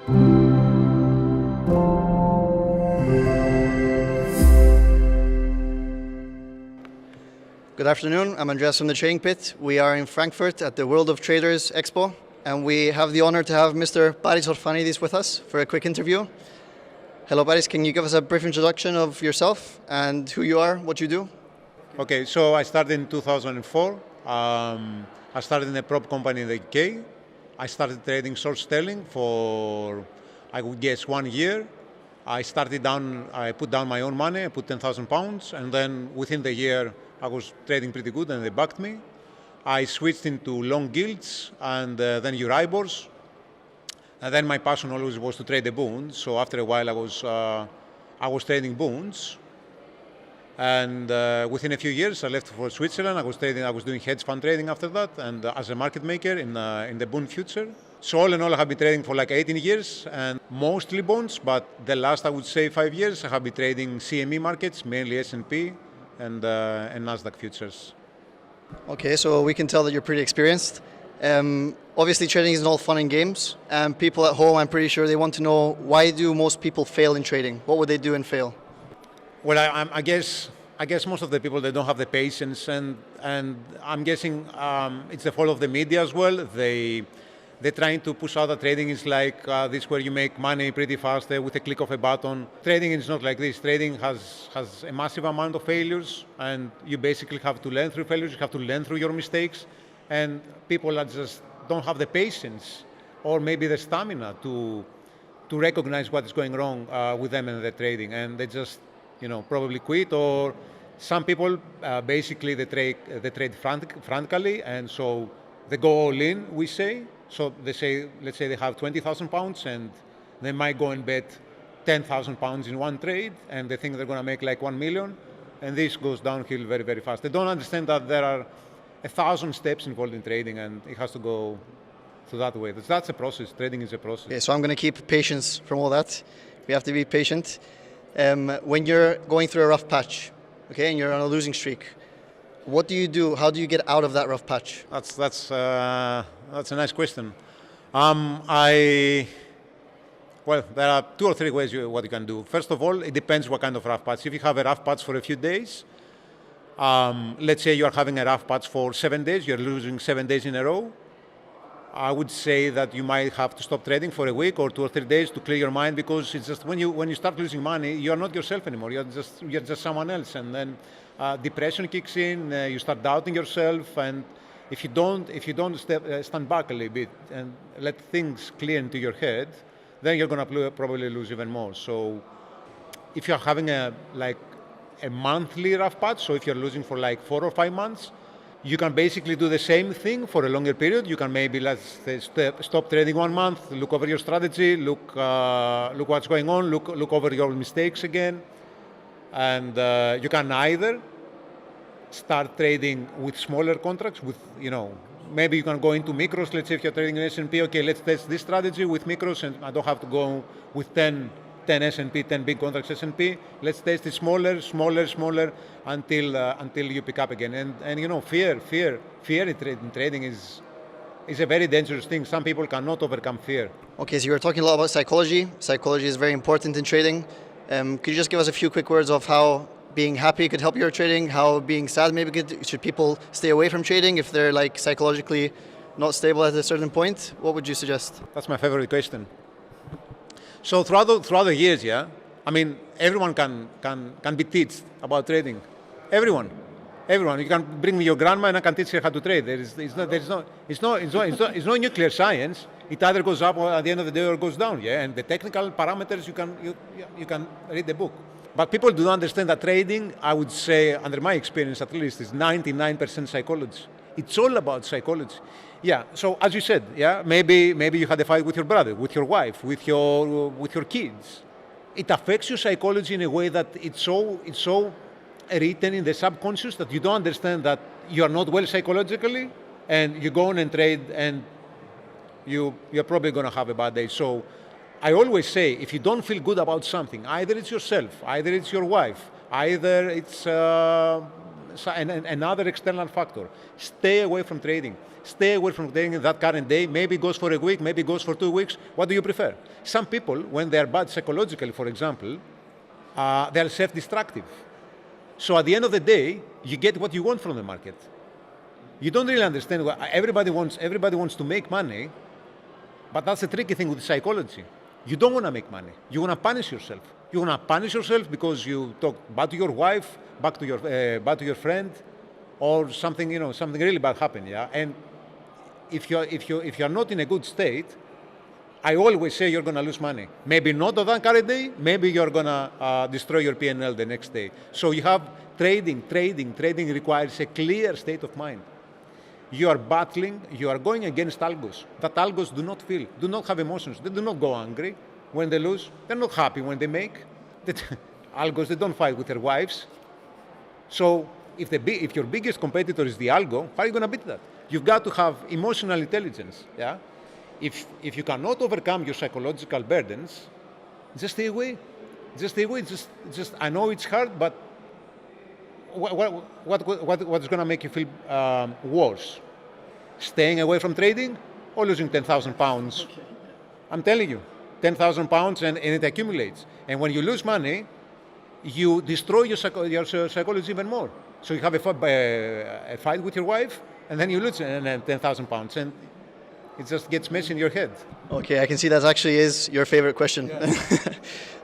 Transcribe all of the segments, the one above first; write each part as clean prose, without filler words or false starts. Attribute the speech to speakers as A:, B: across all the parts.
A: Good afternoon, I'm Andreas from the Trading Pit. We are in Frankfurt at the World of Traders Expo, and we have the honor to have Mr. Orfanidis with us for a quick interview. Hello Paris, can you give us a brief introduction of yourself and who you are, what you do?
B: Okay, so I started in 2004. I started in a prop company in the UK. I started trading short sterling for, I would guess, 1 year. I put down my own money, I put £10,000, and then within the year I was trading pretty good and they backed me. I switched into long gilts and then Euribors. And then my passion always was to trade the bonds. So after a while I was trading bonds. And within a few years I left for Switzerland. I was doing hedge fund trading after that and as a market maker in the bond future. So all in all I have been trading for like 18 years and mostly bonds, but the last I would say 5 years I have been trading CME markets, mainly S&P and Nasdaq futures.
A: Okay, so we can tell that you're pretty experienced. Obviously trading isn't all fun and games, and people at home, I'm pretty sure they want to know, why do most people fail in trading? What would they do and fail?
B: Well, I guess most of the people, they don't have the patience, and I'm guessing it's the fault of the media as well. They're trying to push out that trading is like this, where you make money pretty fast with a click of a button. Trading is not like this. Trading has a massive amount of failures, and you basically have to learn through failures. You have to learn through your mistakes, and people are just don't have the patience or maybe the stamina to recognize what is going wrong with them in their trading, and they just probably quit. Or some people basically they trade frantically, and so they go all in, we say. So they say, let's say they have £20,000 and they might go and bet £10,000 in one trade, and they think they're going to make like 1 million, and this goes downhill very, very fast. They don't understand that there are 1,000 steps involved in trading, and it has to go through that way. That's a process. Trading is a process.
A: Okay, so I'm going to keep patience from all that. We have to be patient. When you're going through a rough patch, okay, and you're on a losing streak, what do you do? How do you get out of that rough patch?
B: That's a nice question. Well, there are 2 or 3 ways what you can do. First of all, it depends what kind of rough patch. If you have a rough patch for a few days, let's say you are having a rough patch for 7 days, you're losing 7 days in a row, I would say that you might have to stop trading for a week or 2 or 3 days to clear your mind, because it's just when you start losing money, you're not yourself anymore. You're just someone else, and then depression kicks in. You start doubting yourself, and if you don't stand back a little bit and let things clear into your head, then you're going to probably lose even more. So if you're having a monthly rough patch, so if you're losing for like 4 or 5 months, you can basically do the same thing for a longer period. You can maybe stop trading 1 month, look over your strategy, look what's going on, look over your mistakes again, and you can either start trading with smaller contracts. Maybe you can go into micros. Let's say if you're trading in S&P, okay, let's test this strategy with micros, and I don't have to go with 10 S&P, 10 big contracts S&P. Let's test it smaller until you pick up again. And fear in trading is a very dangerous thing. Some people cannot overcome fear. Okay,
A: so you were talking a lot about psychology. Psychology is very important in trading. Could you just give us a few quick words of how being happy could help your trading, how being sad maybe could? Should people stay away from trading if they're psychologically not stable at a certain point? What would you suggest?
B: That's my favorite question. So throughout the years, everyone can be taught about trading. Everyone. You can bring me your grandma and I can teach her how to trade. It's no nuclear science. It either goes up at the end of the day or goes down. Yeah, and the technical parameters you can read the book. But people do not understand that trading, I would say, under my experience at least, is 99% psychology. It's all about psychology. Yeah, so as you said, maybe you had a fight with your brother, with your wife, with your kids. It affects your psychology in a way that it's so written in the subconscious that you don't understand that you are not well psychologically, and you go on and trade, and you're probably going to have a bad day. So I always say, if you don't feel good about something, either it's yourself, either it's your wife, either it's another external factor. Stay away from trading. Stay away from trading that current day. Maybe it goes for a week, maybe it goes for 2 weeks. What do you prefer? Some people, when they are bad psychologically, for example, they are self-destructive. So at the end of the day, you get what you want from the market. You don't really understand. Everybody wants to make money, but that's the tricky thing with psychology. You don't want to make money. You want to punish yourself. You want to punish yourself because you talk bad to your wife, bad to your friend, or something, something really bad happened. Yeah. And if you're not in a good state, I always say you're going to lose money. Maybe not on that current day. Maybe you're going to destroy your P&L the next day. So you have trading requires a clear state of mind. You are battling, you are going against algos. That algos do not feel, do not have emotions. They do not go angry when they lose. They're not happy when they make. Algos, they don't fight with their wives. So if your biggest competitor is the algo, how are you going to beat that? You've got to have emotional intelligence. Yeah. If you cannot overcome your psychological burdens, just stay away. Just stay away. Just I know it's hard, but what's going to make you feel worse? Staying away from trading or losing £10,000? Okay. I'm telling you, £10,000 and it accumulates. And when you lose money, you destroy your psychology even more. So you have a fight with your wife, and then you lose £10,000, and it just gets messy in your head.
A: Okay, I can see that actually is your favorite question. Yeah.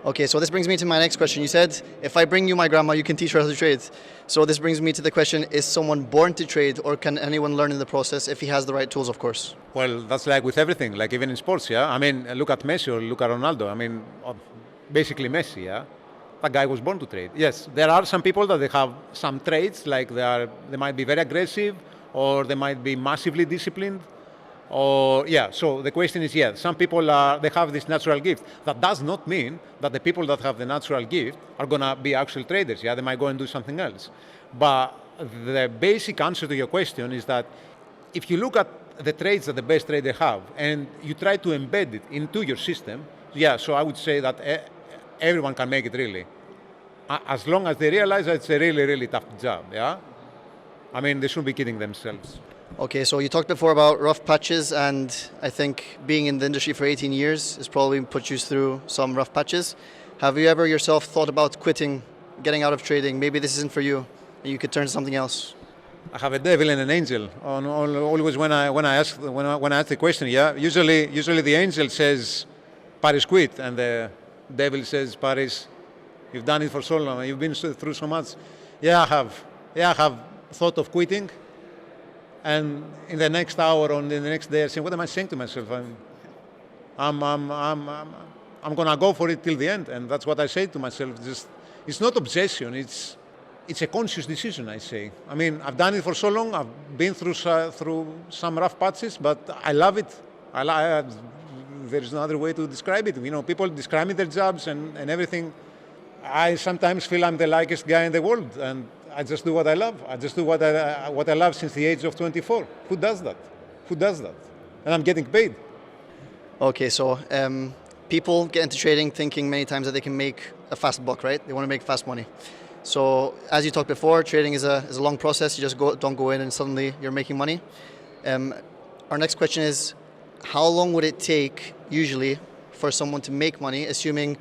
A: Okay, so this brings me to my next question. You said, if I bring you my grandma, you can teach her how to trade. So this brings me to the question, is someone born to trade, or can anyone learn in the process if he has the right tools, of course?
B: Well, that's like with everything, like even in sports, yeah? I mean, look at Messi or look at Ronaldo. I mean, basically Messi, yeah? That guy was born to trade. Yes, there are some people that they have some traits, like they might be very aggressive, or they might be massively disciplined. So the question is, some people they have this natural gift. That does not mean that the people that have the natural gift are going to be actual traders. Yeah, they might go and do something else. But the basic answer to your question is that if you look at the traits that the best traders have and you try to embed it into your system, so I would say that everyone can make it really. As long as they realize that it's a really, really tough job, yeah? I mean, they shouldn't be kidding themselves.
A: Okay, so you talked before about rough patches, and I think being in the industry for 18 years has probably put you through some rough patches. Have you ever yourself thought about quitting, getting out of trading? Maybe this isn't for you, and you could turn to something else.
B: I have a devil and an angel. Always when I ask the question, usually the angel says, "Paris, quit," and the devil says, "Paris, you've done it for so long, you've been through so much." I have thought of quitting. And in the next hour or in the next day, I say, what am I saying to myself? I'm going to go for it till the end. And that's what I say to myself. It's not obsession. It's a conscious decision, I say. I mean, I've done it for so long. I've been through some rough patches, but I love it. There is no other way to describe it. People describe me their jobs and everything. I sometimes feel I'm the luckiest guy in the world. And I just do what I love. I just do what I love since the age of 24. Who does that? And I'm getting paid. Okay,
A: so people get into trading thinking many times that they can make a fast buck, right? They want to make fast money. So as you talked before, trading is a long process. You just don't go in and suddenly you're making money. Our next question is, how long would it take usually for someone to make money, assuming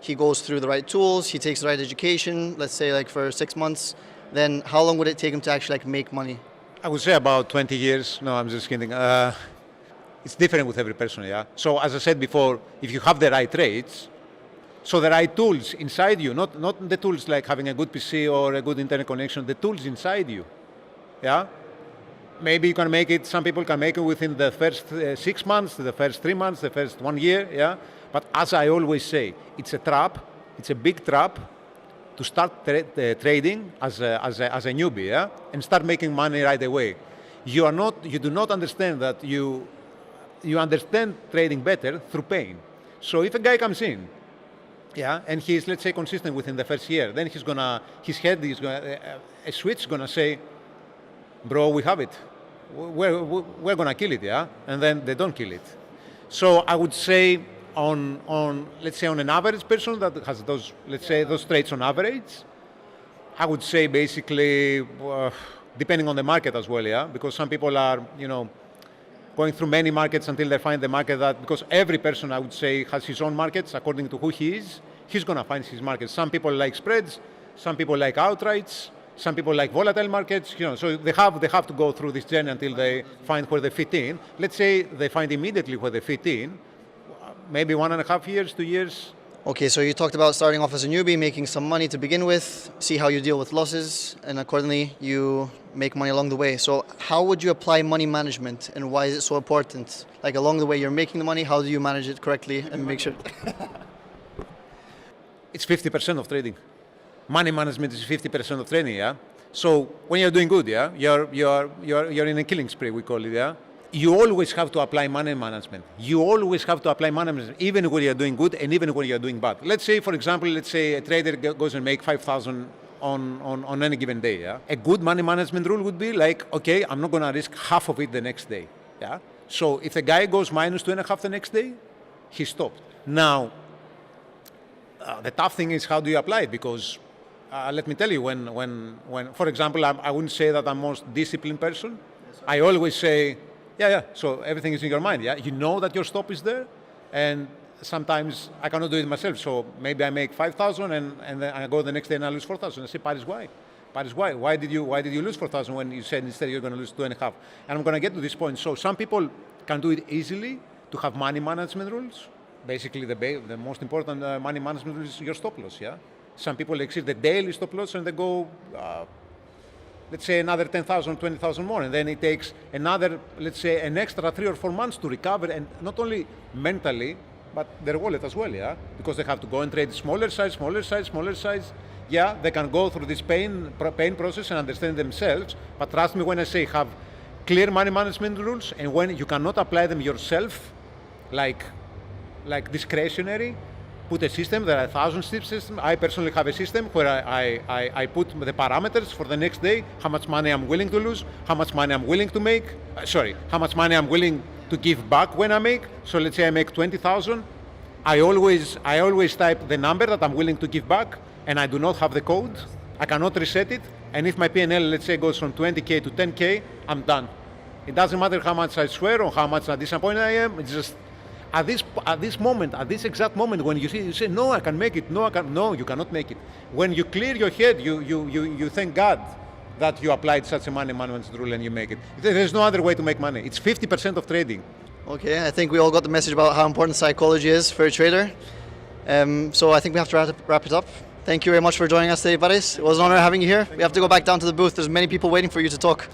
A: he goes through the right tools, he takes the right education, let's say like for 6 months, then how long would it take him to actually make money?
B: I would say about 20 years. No, I'm just kidding. It's different with every person, yeah? So as I said before, if you have the right traits, so the right tools inside you, not the tools like having a good PC or a good internet connection, the tools inside you, yeah? Maybe you can make it, some people can make it within the first 6 months, the first 3 months, the first 1 year, yeah? But as I always say, it's a trap, it's a big trap to start trading as a newbie, yeah? And start making money right away. You do not understand that you understand trading better through pain. So if a guy comes in, and he's, let's say, consistent within the first year, then a switch is gonna say, bro, we have it. We're gonna kill it, yeah? And then they don't kill it. So I would say let's say on an average person that has those traits on average, I would say basically, depending on the market as well, yeah? Because some people are, going through many markets until they find the market that, because every person, I would say, has his own markets according to who he is. He's going to find his markets. Some people like spreads, some people like outrights, some people like volatile markets, so they have to go through this journey until they find where they fit in. Let's say they find immediately where they fit in, maybe 1.5 years, 2 years.
A: Okay, so you talked about starting off as a newbie, making some money to begin with, see how you deal with losses, and accordingly you make money along the way. So how would you apply money management, and why is it so important? Like along the way you're making the money, how do you manage it correctly and make sure?
B: It's 50% of trading. Money management is 50% of trading, yeah? So when you're doing good, yeah, you're in a killing spree, we call it, yeah? You always have to apply money management. You always have to apply money management, even when you're doing good and even when you're doing bad. Let's say, for example, a trader goes and makes 5,000 on any given day, yeah? A good money management rule would be like, okay, I'm not going to risk half of it the next day, yeah? So if the guy goes minus 2.5 the next day, he stopped. Now, the tough thing is how do you apply it? Because let me tell you, when for example, I wouldn't say that I'm the most disciplined person. I always say, yeah, so everything is in your mind, yeah? You know that your stop is there, and sometimes I cannot do it myself, so maybe I make 5,000 and then I go the next day and I lose 4,000. I say, Paris, why? Paris, why? Why did you lose 4,000 when you said instead you're going to lose 2.5? And I'm going to get to this point. So some people can do it easily to have money management rules. Basically, the most important money management rule is your stop loss, yeah? Some people exceed the daily stop loss and they go, let's say, another 10,000, 20,000 more. And then it takes another, let's say, an extra 3 or 4 months to recover, and not only mentally, but their wallet as well, yeah? Because they have to go and trade smaller size. Yeah, they can go through this pain process and understand themselves. But trust me when I say have clear money management rules, and when you cannot apply them yourself, like discretionary, put a system. There are 1,000 systems. I personally have a system where I put the parameters for the next day, how much money I'm willing to lose, how much money I'm willing to make, how much money I'm willing to give back when I make. So let's say I make 20,000. I always type the number that I'm willing to give back, and I do not have the code. I cannot reset it. And if my P&L, let's say, goes from 20K to 10K, I'm done. It doesn't matter how much I swear or how much disappointed I am. It's just at this exact moment, when you say, no, I can make it. No, you cannot make it. When you clear your head, you thank God that you applied such a money management rule and you make it. There's no other way to make money. It's 50% of trading.
A: Okay, I think we all got the message about how important psychology is for a trader. So I think we have to wrap it up. Thank you very much for joining us today, Paris. It was an honor having you here. We have to go back down to the booth. There's many people waiting for you to talk.